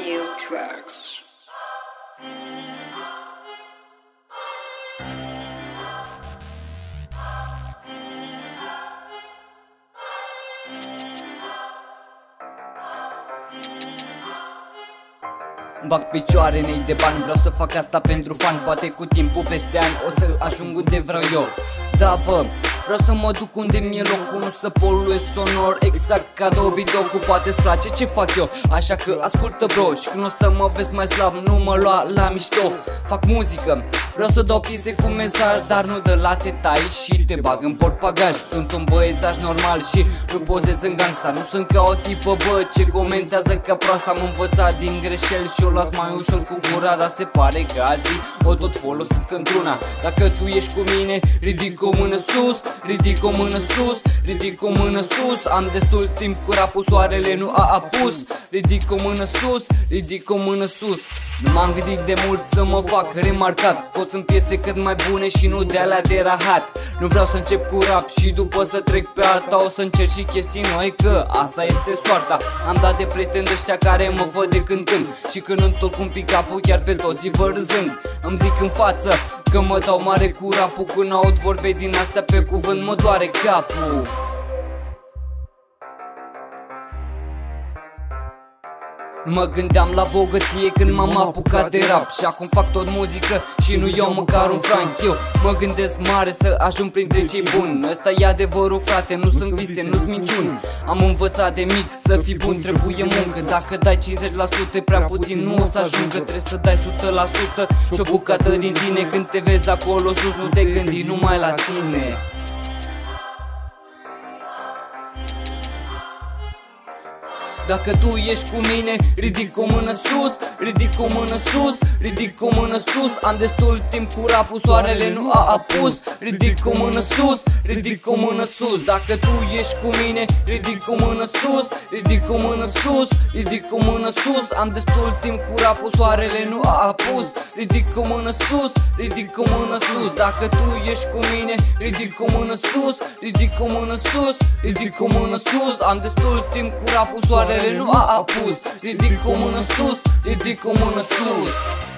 New Tracks. Bag picioare în ei de bani, vreau să fac asta pentru fan. Poate cu timpul peste ani o să ajung unde vreau eu. Da, bă, vreau să mă duc unde mi-e locul, nu să poluez sonor. Exact ca Dobidocu, poate-ți place ce fac eu, așa că ascultă, bro. Și când o să mă vezi mai slab, nu mă lua la mișto. Fac muzică, vreau să dau piese cu mesaj, dar nu de la te tai și te bag în portbagaj. Sunt un băiețaș normal și nu pozez în gangsta. Nu sunt ca o tipă, bă, ce comentează ca proasta. Am învățat din greșeli și o las mai ușor cu gura, dar se pare că alții o tot folosesc într-una. Dacă tu ești cu mine, ridic o mână sus, ridic o mână sus, ridic o mână sus. Am destul timp cu rapul, soarele nu a apus. Ridic o mână sus, ridic o mână sus. Nu m-am gândit de mult să mă fac remarcat. Pot în piese cât mai bune și nu de alea de rahat. Nu vreau să încep cu rap și după să trec pe alta. O să încerc și chestii noi, că asta este soarta. Am dat de prieteni ăștia care mă văd de când când, și când întorc un pic capul, chiar pe toți vă râzând. Îmi zic în față că mă dau mare cu rapul. Când aud vorbe din astea pe cuvânt, mă doare capul. Mă gândeam la bogăție când m-am apucat de rap, și acum fac tot muzică și nu iau măcar un franc. Eu mă gândesc mare să ajung printre cei buni. Ăsta e adevărul, frate, nu sunt vise, nu-s minciuni. Am învățat de mic, să fii bun trebuie muncă. Dacă dai 50% e prea puțin, nu o să ajungă. Trebuie să dai 100% și o bucată din tine. Când te vezi acolo sus, nu te gândi numai la tine. Dacă tu ești cu mine, ridic o mână sus, ridic o mână sus, ridic o mână sus. Am destul timp cu rapul, soarele nu a apus. Ridic o mână sus, ridic o mână sus. Dacă tu ești cu mine, ridic o mână sus, ridic o mână sus, ridic o mână sus. Am destul timp cu rapul, soarele nu a apus. Ridic o mână sus, ridic o mână sus. Dacă tu ești cu mine, ridic o mână sus, ridic o mână sus, ridic o mână sus. Am destul timp cu rapul, soarele nu a apus. Ridic o mână sus, ridic o mână sus.